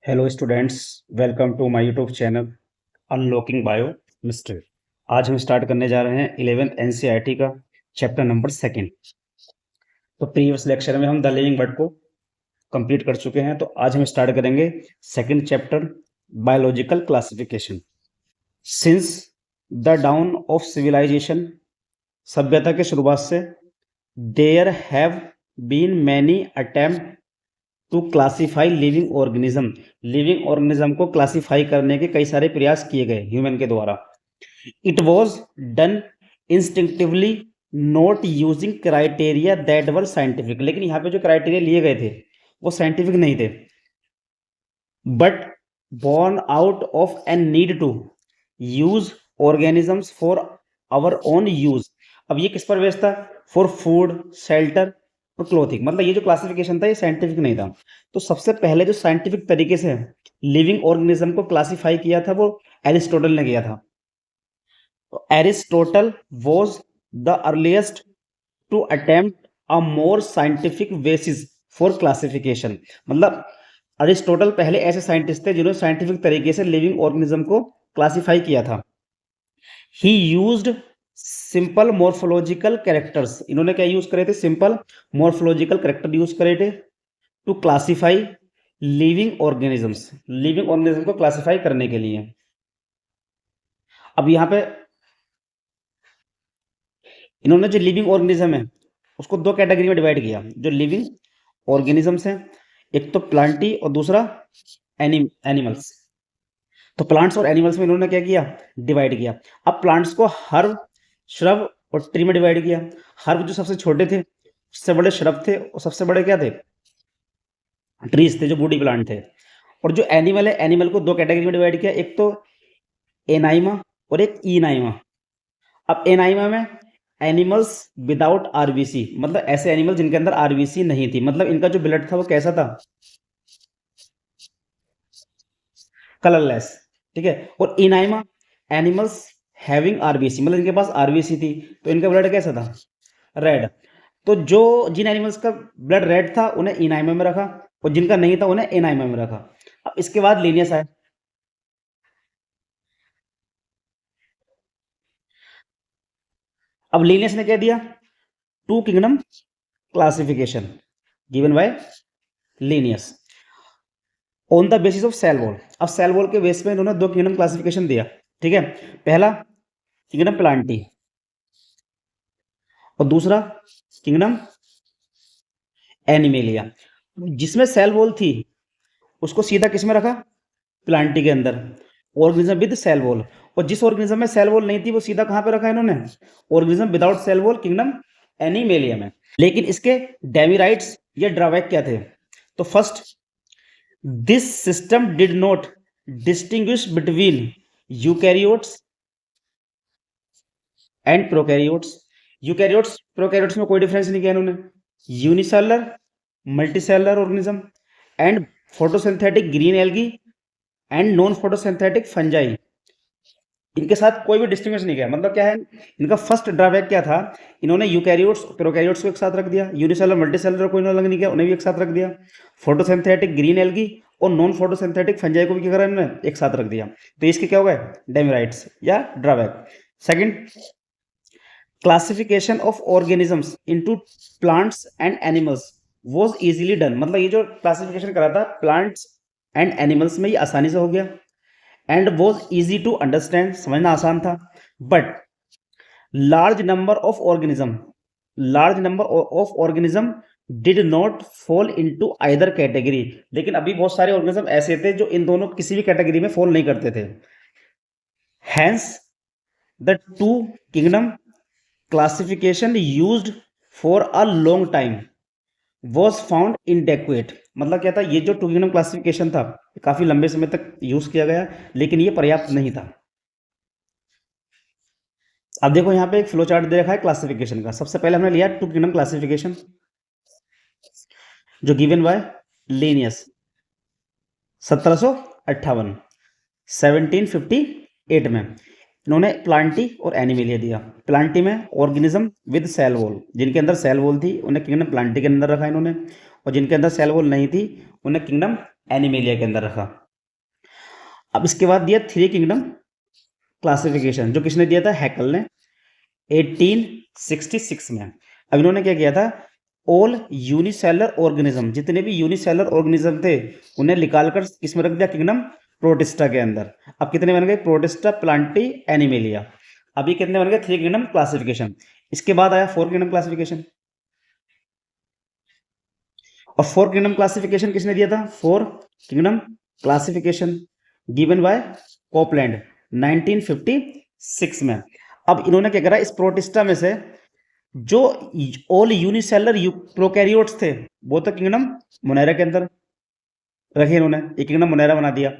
Hello students, welcome to my YouTube channel unlocking bio mystery. आज हम start करने जा रहे हैं 11th एनसीईआरटी का चैप्टर नंबर सेकंड। तो प्रीवियस लेक्चर में हम द लिविंग वर्ड को कंप्लीट कर चुके हैं। तो आज हम स्टार्ट करेंगे second chapter, biological classification. Since the dawn of civilization, सभ्यता के शुरुआत से, there have been many attempt to classify living organism. Living organism को क्लासीफाई करने के कई सारे प्रयास किए गए ह्यूमन के द्वारा। It was done instinctively, not using criteria that were scientific. लेकिन यहाँ पे जो क्राइटेरिया लिए गए थे वो साइंटिफिक नहीं थे, but born out of a need to use organisms for our own use। अब ये किस पर बेस्ड था? फॉर फूड, शेल्टर और क्लोथिंग। मतलब ये जो क्लासिफिकेशन था ये साइंटिफिक नहीं था। तो सबसे पहले जो साइंटिफिक तरीके से लिविंग ऑर्गेनिज्म को क्लासिफाई किया था वो एरिस्टोटल ने किया था। तो Aristotle was the earliest to attempt a more scientific basis for classification. मतलब अरिस्टोटल पहले ऐसे साइंटिस्ट थे जिन्होंने साइंटिफिक तरीके से लिविंग ऑर्गेनिज्म को क्लासिफाई किया था। ही यूज्ड सिंपल मॉर्फोलॉजिकल कैरेक्टर्स। इन्होंने क्या यूज करे थे? सिंपल मॉर्फोलॉजिकल कैरेक्टर यूज करे थे to classify living organisms. Living organism को क्लासिफाई करने के लिए। अब यहां पे इन्होंने जो लिविंग ऑर्गेनिज्म है उसको दो कैटेगरी में डिवाइड किया। जो लिविंग ऑर्गेनिजम्स हैं, एक तो प्लांटी और दूसरा एनिमल्स। तो प्लांट्स और एनिमल्स में इन्होंने क्या किया? डिवाइड किया। अब प्लांट्स को हर्ब, श्रब और ट्री में डिवाइड किया। हर्ब जो सबसे छोटे थे, उससे बड़े श्रब थे और सबसे बड़े क्या थे? ट्रीज थे, जो बूडी प्लांट थे। और जो एनिमल है, एनिमल को दो कैटेगरी में डिवाइड किया, एक तो एनाइमा और एक ईनाइमा। अब एनाइमा में एनिमल्स विदाउट आरबीसी, मतलब ऐसे एनिमल जिनके अंदर आरबीसी नहीं थी, मतलब इनका जो ब्लड था वो कैसा था? कलरलेस। ठीक है। और इनाइमा एनिमल्स हैविंग आरबीसी, मतलब इनके पास आरबीसी थी तो इनका ब्लड कैसा था? रेड। तो जो जिन एनिमल्स का ब्लड रेड था उन्हें इनाइमा में रखा और जिनका नहीं था उन्हें एनाइमा में रखा। अब इसके बाद लीनियस आया। अब लीनियस ने क्या दिया? Two kingdom classification given by Linnaeus on the basis of cell wall. अब सेल वॉल के बेस पे इन्होंने दो किंगडम क्लासिफिकेशन दिया। ठीक है। पहला किंगडम प्लांटी और दूसरा किंगडम एनिमेलिया। जिसमें सेल वॉल थी उसको सीधा किस में रखा? प्लांटी के अंदर, ऑर्गेनिज्म विद सेल वॉल। और जिस ऑर्गेनिज्म में सेल वॉल नहीं थी वो सीधा कहां पे रखा इन्होंने? Organism without cell wall kingdom Animalia में। लेकिन इसके डेमेराइट्स या ड्रॉबैक क्या थे? तो first, this system did not distinguish between eukaryotes and prokaryotes. Eukaryotes prokaryotes में कोई डिफरेंस नहीं किया इन्होंने। Unicellular, multicellular organism and photosynthetic green algae and non photosynthetic fungi, इनके साथ कोई भी डिस्टिंग्विश नहीं किया। मतलब क्या है इनका फर्स्ट ड्रॉबैक क्या था? इन्होंने यूकैरियोट्स प्रोकैरियोट्स को एक साथ रख दिया, यूनिसेलुलर मल्टीसेलुलर को इन्होंने अलग नहीं किया, उन्हें भी एक साथ रख दिया। फोटोसिंथेटिक ग्रीन एल्गी और नॉन फोटोसिंथेटिक फंजाई को भी क्या करा इन्होंने? एक साथ रख दिया। तो इसके क्या हो गए? डेमेराइट्स या drawback. Second, classification of organisms into plants and animals was easily done. मतलब ये जो क्लासिफिकेशन करा था प्लांट्स एंड एनिमल्स में ये आसानी से हो गया। And was easy to understand, समझना आसान था। But large number of organism did not fall into either category. लेकिन अभी बहुत सारे ऑर्गेनिज्म ऐसे थे जो इन दोनों किसी भी कैटेगरी में फॉल नहीं करते थे। Hence the two kingdom classification used for a long time was found inadequate. मतलब क्या था? ये जो टू किंगडम क्लासिफिकेशन था काफी लंबे समय तक यूज किया गया, लेकिन ये पर्याप्त नहीं था। अब देखो यहाँ पे एक फ्लो चार्ट दे रखा है क्लासिफिकेशन का। सबसे पहले हमने लिया टू किंगडम क्लासिफिकेशन जो गिवन बाय लीनियस 1758 1758 में इन्होंने प्लांटी और एनिमेलिया दिया। प्लांटी में ऑर्गेनिज्म विद सेल वॉल, जिनके अंदर सेल वॉल थी उन्हें किंगडम प्लांटी के अंदर रखा इन्होंने, और जिनके अंदर सेल वॉल नहीं थी उन्हें किंगडम एनिमेलिया के अंदर रखा। अब इसके बाद दिया 3 किंगडम क्लासिफिकेशन, जो किसने दिया था, हैकल ने 1866 में। अब इन्होंने क्या किया था, ऑल यूनिसेलर ऑर्गेनिज्म, जितने भी यूनिसेलर ऑर्गेनिज्म थे उन्हें निकालकर किसमें रख दिया, किंगडम प्रोटिस्टा के अंदर। अब कितने बन गए, प्रोटिस्टा, प्लांटी, एनिमेलिया। अभी कितने बन गए, 3 किंगडम क्लासिफिकेशन। इसके बाद आया 4 किंगडम क्लासिफिकेशन। और 4 किंगडम क्लासिफिकेशन किसने दिया था, 4 kingdom classification given bye Copeland 1956 में। अब इन्होंने क्या करा, इस प्रोटिस्टा में से जो ऑल यूनिसेलर प्रोकैरियोट्स थे वो तो किंगडम मोनेरा के अंदर रखे इन्होंने, एक किंगडम मोनेरा बना दिया।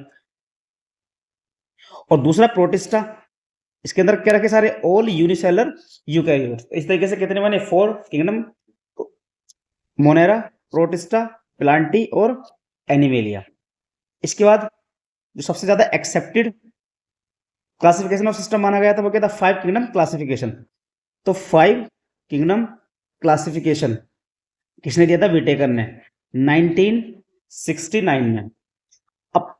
और दूसरा प्रोटिस्टा, इसके अंदर क्या रखे, सारे ऑल यूनिसेलर यूकैरियोट्स। इस तरीके से कितने बने, 4 किंगडम मोनेरा, प्रोटिस्टा, प्लांटी और एनिमेलिया। इसके बाद जो सबसे ज्यादा एक्सेप्टेड क्लासिफिकेशन ऑफ सिस्टम माना गया था वो क्या था, 5 किंगडम क्लासिफिकेशन। तो 5 किंगडम क्लासिफिकेशन किसने दिया था, विटेकर ने 1969 में। अब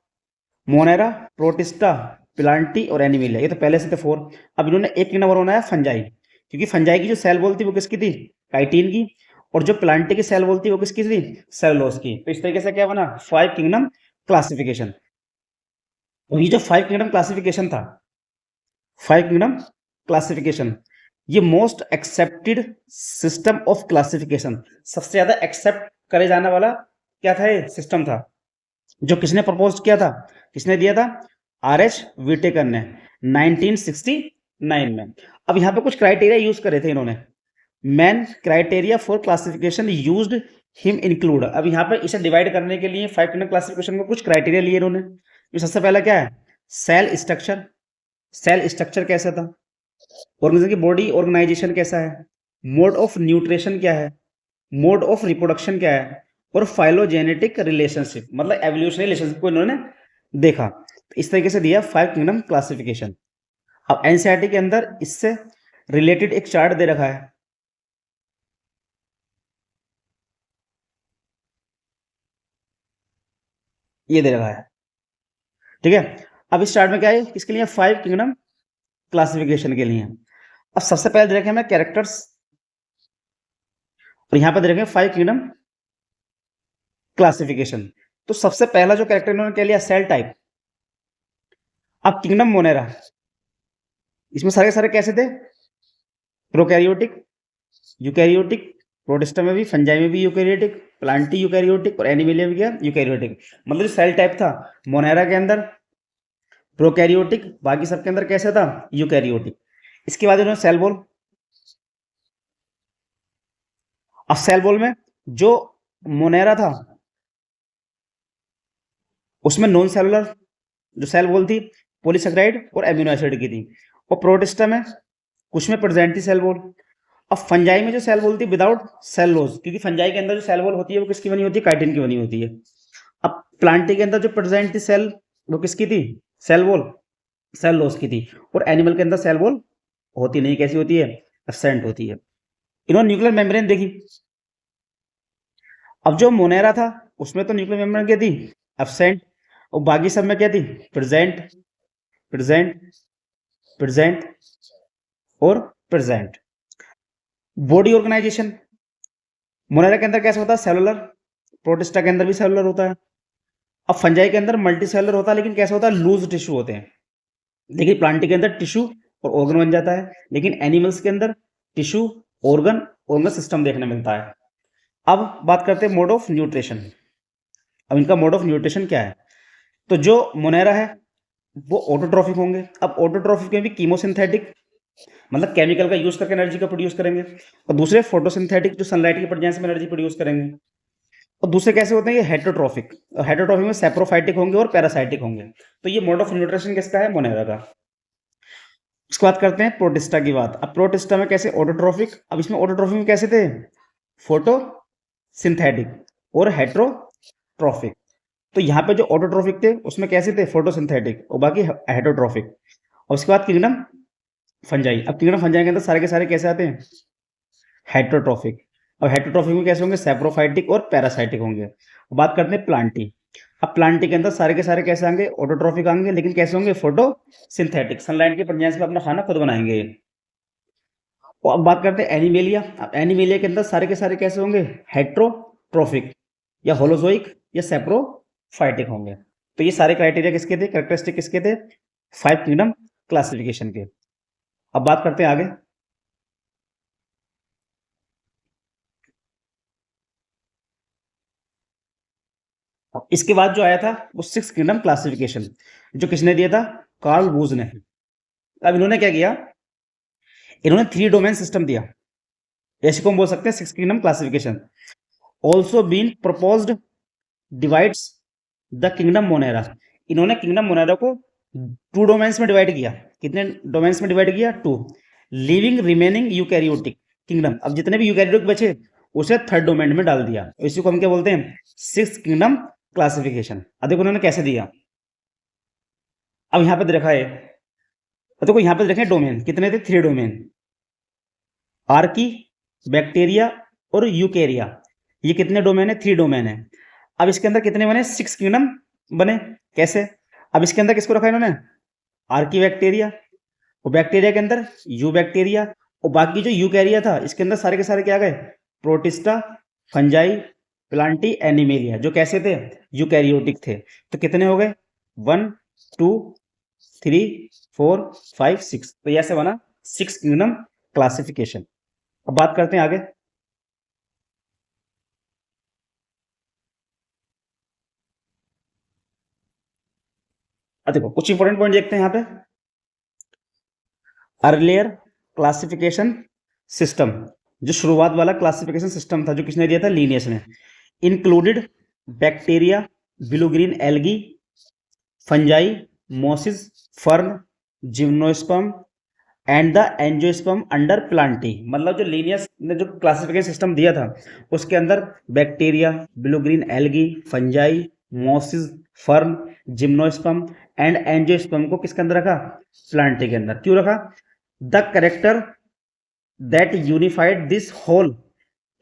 मोनेरा, प्रोटिस्टा, प्लांटी और एनिमेलिया, ये तो पहले से थे 4। अब इन्होंने एक किंगडम और बनाया, फंजाई, क्योंकि फंजाई की जो सेल वॉल थी वो किसकी थी, काइटिन की, और जो प्लांटी की सेल वॉल थी वो किसकी थी, सेलुलोज की। तो इस तरीके से क्या बना, 5 किंगडम क्लासिफिकेशन। और ये जो 5 किंगडम क्लासिफिकेशन था, 5 किंगडम क्लासिफिकेशन, ये most accepted system of classification, सबसे ज्यादा एक्सेप्ट करे जाने वाला क्या था, ये सिस्टम था। जो किसने प्रपोज किया था, किसने दिया था, आर.एच. विटेकर ने 1969 में। अब यहाँ पे कुछ क्राइटेरिया यूज करे थे इन्होंने। Main criteria for classification used him include. अब यहाँ पे इसे डिवाइड करने के लिए 5 किंगडम क्लासिफिकेशन में कुछ क्राइटेरिया लिए इन्होंने। सबसे पहला क्या है, सेल स्ट्रक्चर। सेल स्ट्रक्चर कैसा था, ऑर्गेनिज्म की बॉडी ऑर्गेनाइजेशन कैसा है, मोड ऑफ न्यूट्रिशन क्या है, मोड ऑफ रिप्रोडक्शन क्या है, और फाइलोजेनेटिक रिलेशनशिप, मतलब एवोल्यूशनरी रिलेशनशिप को इन्होंने देखा। तो इस तरीके से दिया 5 किंगडम क्लासिफिकेशन। अब एनसीईआरटी के अंदर इससे रिलेटेड एक चार्ट दे रखा है, ये दे रखा है, ठीक है। अब इस चार्ट में क्या है, किसके लिए, 5 किंगडम क्लासिफिकेशन के लिए। अब सबसे पहले दे रखे हमें कैरेक्टर्स, और यहां पर दे रखे 5 किंगडम क्लासिफिकेशन। तो सबसे पहला जो कैरेक्टर इन्होंने क्या लिया, सेल टाइप। अब किंगडम मोनेरा, इसमें सारे सारे कैसे थे, प्रोकैरियोटिक, यूकैरियोटिक, प्रोटिस्टा में भी, फंजाई में भी यूकैरियोटिक, प्लांटी यूकैरियोटिक, और एनिमेलिया में क्या, यूकैरियोटिक। मतलब जो सेल टाइप था मोनेरा के अंदर प्रोकैरियोटिक, बाकी सबके अंदर कैसे था, यूकैरियोटिक। इसके बाद इन्होंने सेल वॉल। अब सेल वॉल में जो मोनेरा था उसमें नॉन सेलुलर जो सेल वॉल थी पॉलीसेकेराइड और एमिनो एसिड की थी, और प्रोटिस्टा में कुछ में प्रेजेंट थी सेल वॉल। अब फंजाई में जो सेल वॉल थी विदाउट सेलुलोज, क्योंकि फंजाई के अंदर जो सेल वॉल होती है वो किसकी बनी होती है, काइटिन की बनी होती है। अब प्लांटी के अंदर जो प्रेजेंट थी सेल, वो किसकी थी, सेल वॉल सेलुलोज की थी। और एनिमल के अंदर सेल वॉल होती नहीं, कैसी होती है, एब्सेंट होती है। इन्होंने न्यूक्लियर मेम्ब्रेन देखी। अब जो मोनेरा था उसमें तो न्यूक्लियर मेम्ब्रेन क्या थी, एब्सेंट, और बाकी सब में क्या थी, प्रेजेंट, प्रेजेंट, प्रेजेंट और प्रेजेंट। बॉडी ऑर्गेनाइजेशन मोनेरा के अंदर कैसा होता है, सेलुलर, प्रोटिस्टा के अंदर भी सेलुलर होता है। अब फंजाई के अंदर मल्टी सेलुलर होता है, लेकिन कैसा होता है, लूज टिश्यू होते हैं। लेकिन प्लांटी के अंदर टिश्यू और ऑर्गन बन जाता है, लेकिन एनिमल्स के अंदर टिश्यू, ऑर्गन, ऑर्गन सिस्टम देखने मिलता है। अब बात करते हैं मोड ऑफ न्यूट्रिशन। अब इनका मोड ऑफ न्यूट्रिशन क्या है, तो जो मोनेरा है वो ऑटोट्रॉफिक होंगे। अब ऑटोट्रॉफिक में भी कीमोसिंथेटिक, मतलब केमिकल का यूज करके एनर्जी का प्रोड्यूस करेंगे, और दूसरे फोटोसिंथेटिक, जो सनलाइट की प्रेजेंस में एनर्जी प्रोड्यूस करेंगे। और दूसरे कैसे होते हैं, ये हेटरोट्रॉफिक, और हेटरोट्रॉफिक में सेप्रोफाइटिक होंगे और पैरासाइटिक होंगे। तो ये मोड ऑफ न्यूट्रिशन किसका है, मोनेरा का। उसके बाद करते हैं प्रोटिस्टा की बात। अब प्रोटिस्टा में कैसे, ऑटोट्रॉफिक। अब इसमें ऑटोट्रॉफिक में कैसे थे, फोटो सिंथेटिक और हेट्रोट्रॉफिक। तो यहाँ पे जो ऑटोट्रॉफिक थे उसमें कैसे थे, फोटोसिंथेटिक, और बाकी हेटरोट्रॉफिक। और उसके बाद किंगडम फंजाई। अब किंगडम फंजाई के अंदर सारे के सारे कैसे आते हैं, हेट्रोट्रॉफिक। और हेट्रोट्रॉफिक में कैसे होंगे, सेप्रोफाइटिक और पैरासाइटिक होंगे। बात करते हैं प्लांटी। अब प्लांटी के अंदर सारे के सारे कैसे आएंगे, ऑटोट्रॉफिक आएंगे, लेकिन कैसे होंगे, फोटो सिंथेटिक, सनलाइट के प्रेजेंस में अपना खाना खुद बनाएंगे। और अब बात करते हैं एनिमेलिया। अब एनिमेलिया के अंदर सारे के सारे कैसे होंगे, हेट्रोट्रोफिक या होलोजोइक या सेप्रोफाइटिक होंगे। तो ये सारे क्राइटेरिया किसके थे, कैरेक्टरिस्टिक किसके थे, 5 किंगडम क्लासिफिकेशन के। अब बात करते हैं आगे। इसके बाद जो आया था वो 6 किंगडम क्लासिफिकेशन, जो किसने दिया था, कार्ल वूज ने। अब इन्होंने क्या किया, इन्होंने 3 डोमेन सिस्टम दिया, ऐसे को हम बोल सकते हैं 6 kingdom classification. Also been proposed divides the kingdom Monera. इन्होंने किंगडम मोनेरा को 2 डोमेन्स में डिवाइड किया। कितने डोमेन्स में डिवाइड किया, 2। लिविंग रिमेनिंग यूकैरियोटिक किंगडम, अब जितने भी यूकैरियोटिक बचे उसे 3rd डोमेन में डाल दिया। इसी को हम क्या बोलते हैं, 6 किंगडम क्लासिफिकेशन। अब देखो उन्होंने कैसे दिया। अब यहां पे देखा है, देखो यहां पे देखें डोमेन कितने थे, 3 डोमेन, आर्की, बैक्टीरिया और यूकेरिया। ये कितने डोमेन है, 3 डोमेन है। अब इसके अंदर कितने बने, 6 किंगडम बने। कैसे, अब इसके अंदर किसको रखा इन्होंने, आर्की बैक्टीरिया, और बैक्टीरिया के अंदर यू बैक्टीरिया, और बाकी जो यूकैरिया था इसके अंदर सारे के सारे क्या गए, प्रोटिस्टा, फंजाई, प्लांटी, एनिमेलिया, जो कैसे थे, यूकैरियोटिक थे। तो कितने हो गए, 1 2 3 4 5 6। तो ऐसे बना 6 किंगडम क्लासिफिकेशन। अब बात करते हैं आगे। देखो कुछ इंपॉर्टेंट पॉइंट देखते हैं यहाँ पे। अर्लियर क्लासिफिकेशन सिस्टम, जो शुरुआत वाला क्लासिफिकेशन सिस्टम था, जो किसने दिया था, लीनियस ने, included bacteria, blue green algae, fungi, mosses, fern, gymnosperm and the angiosperm under plantae. मतलब जो लीनियस ने जो क्लासिफिकेशन सिस्टम दिया था उसके अंदर bacteria, blue green algae, fungi, mosses, fern, gymnosperm and angiosperm को किसके अंदर रखा, प्लांटी के अंदर। क्यों रखा, the character that unified this whole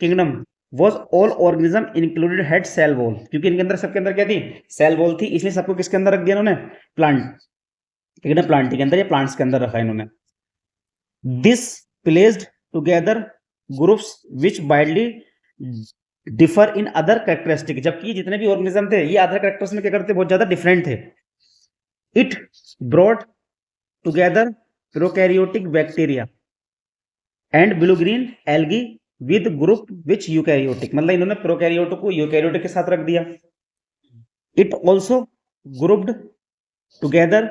kingdom was all organism included had cell wall. क्योंकि इनके अंदर, सबके अंदर क्या थी, सेल वॉल थी, इसलिए सबको किसके अंदर रख दिया इन्होंने, प्लांट, किंगडम प्लांटी के अंदर या प्लांट्स के अंदर रखा इन्होंने। This placed together groups which widely differ in other characteristics। जबकि जितने भी ऑर्गेनिज्म थे ये अदर कैरेक्टर्स में क्या करते, बहुत ज्यादा डिफरेंट थे। It brought together prokaryotic bacteria and blue green algae with group which eukaryotic। मतलब इन्होंने प्रोकैरियोटिक को यूकैरियोटिक के साथ रख दिया। It also grouped together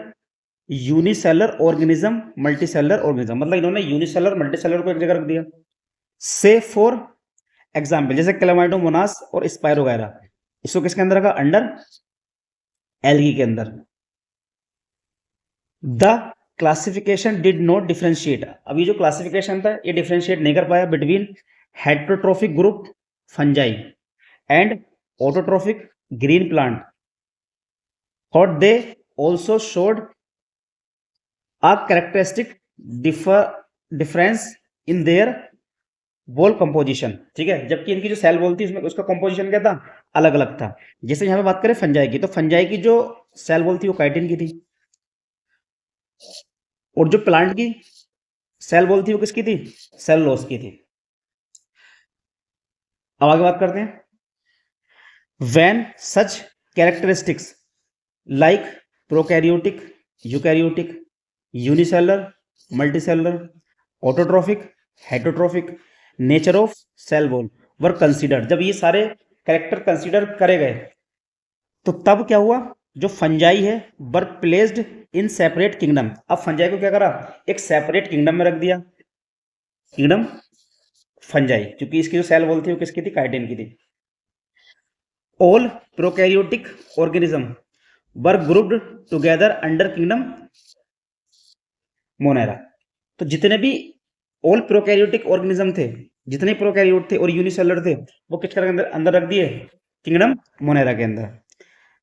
unicellular organism, multicellular organism. मतलब इन्होंने यूनिसेलर मल्टीसेलर को एक जगह रख दिया। से फॉर एग्जाम्पल जैसे क्लेमाइडोमोनास और स्पाइरो वगैरह, इसको किसके अंदर रखा, अंडर एल्गी के अंदर। The classification did not differentiate. अब ये जो क्लासिफिकेशन था ये डिफरेंशिएट नहीं कर पाया between heterotrophic group fungi and autotrophic green plant, और they also showed a characteristic difference in their wall composition. ठीक है, जबकि इनकी जो सेल वॉल थी उसमें उसका कंपोजिशन क्या था, अलग अलग था। जैसे यहाँ पे बात करें फंजाई की, तो फंजाई की जो सेल वॉल थी वो काइटिन की थी, और जो प्लांट की सेल वॉल थी वो किसकी थी, सेलुलोज की थी। अब आगे बात करते हैं। When such characteristics like prokaryotic, eukaryotic, unicellular, multicellular, autotrophic, heterotrophic, nature of cell wall were considered. जब ये सारे कैरेक्टर कंसीडर करे गए तो तब क्या हुआ, जो फंजाई है were placed in separate kingdom. अब फंजाई को क्या करा, एक सेपरेट किंगडम में रख दिया, किंगडम फंजाई, क्योंकि इसकी जो सेल वॉल थी वो किसकी थी, काइटिन की थी। All prokaryotic organism were grouped together under kingdom Monera. तो जितने भी ऑल प्रोकैरियोटिक ऑर्गेनिज्म थे, जितने प्रोकैरियोट थे और यूनिसेलर थे, वो किसके अंदर अंदर रख दिए, किंगडम मोनेरा के अंदर।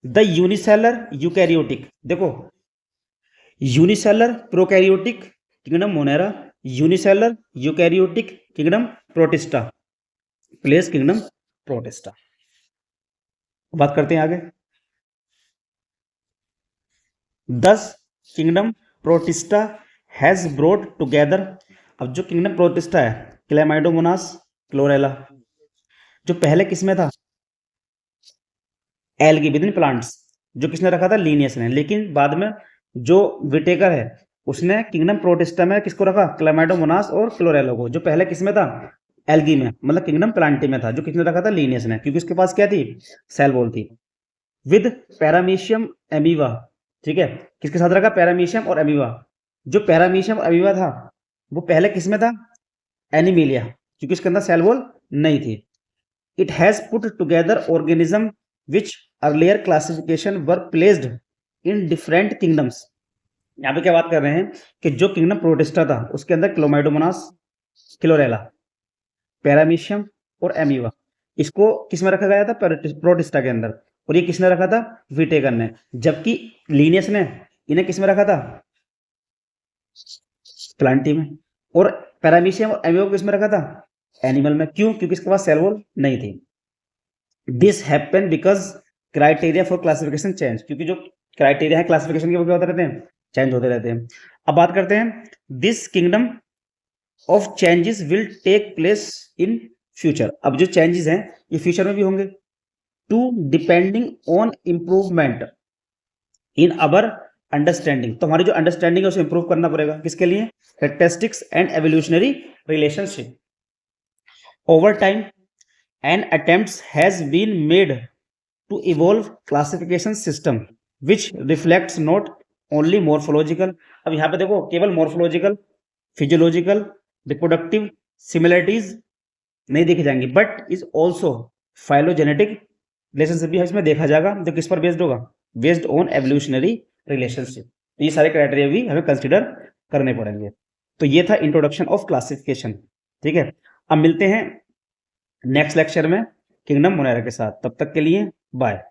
द यूनिसेलर यूकैरियोटिक, देखो unicellular prokaryotic kingdom Monera, unicellular eukaryotic kingdom Protista, place kingdom Protista. बात करते हैं आगे। This kingdom Protista has brought together. अब जो किंगडम प्रोटिस्टा है, क्लेमाइडोमोनास, क्लोरेला, जो पहले किसमें था, एल्गी विद इन प्लांट्स, जो किसने रखा था, लीनियस ने। लेकिन बाद में जो विटेकर है उसने किंगडम प्रोटिस्टा में किसको रखा, क्लेमाइडोमोनास और क्लोरेला को, जो पहले किसमें था, एल्गी में, मतलब किंगडम प्लांटी में था, जो किसने रखा था, लीनियस ने, क्योंकि उसके पास क्या थी, सेल वॉल थी। विद पैरामीशियम एमीवा, ठीक है, किसके साथ रखा, पैरामीशियम और एमीवा। जो पैरामीशियम और एमीवा था वो पहले किसमें था, एनिमिलिया, क्योंकि उसके अंदर सेल वॉल नहीं थी। It has put together organism which earlier classification were placed in different kingdoms. यहाँ पे क्या बात कर रहे हैं कि जो किंगडम प्रोटिस्टा था उसके अंदर क्लोमाइडोमोनास, क्लोरेला, पैरामीशियम और एमीवा, इसको किसमें रखा गया था, प्रोटिस्टा के अंदर, और ये किसने रखा था, विटेकर ने। जबकि लीनियस ने इन्हें किसमें रखा था, प्लांटी में। और पैरामीशियम और एमीवा को किसमें रखा था, एनिमल में। क्यों, क्योंकि इसके पास सेल वॉल नहीं थी। This happen because criteria for classification change, क्योंकि जो क्राइटेरिया है क्लासिफिकेशन के वो क्या होते रहते हैं, चेंज होते रहते हैं। अब बात करते हैं, this kingdom of changes will take place in future. अब जो चेंजेस हैं ये फ्यूचर में भी होंगे, to depending on improvement in our understanding. तो हमारी जो अंडरस्टैंडिंग है उसे इंप्रूव करना पड़ेगा, किसके लिए, characteristics and evolutionary relationship. Over time an attempts has been made to evolve classification system which reflects not only morphological। अब यहाँ पे देखो केवल morphological, physiological, reproductive similarities नहीं देखी जाएंगी, but is also phylogenetic relationship भी इसमें देखा जाएगा, जो किस पर बेस्ड होगा, बेस्ड ऑन एवोल्यूशनरी रिलेशनशिप। ये सारे क्राइटेरिया भी हमें कंसिडर करने पड़ेंगे। तो ये था इंट्रोडक्शन ऑफ क्लासिफिकेशन, ठीक है। अब मिलते हैं नेक्स्ट लेक्चर में किंगडम मोनेरा के साथ, तब तक के लिए बाय।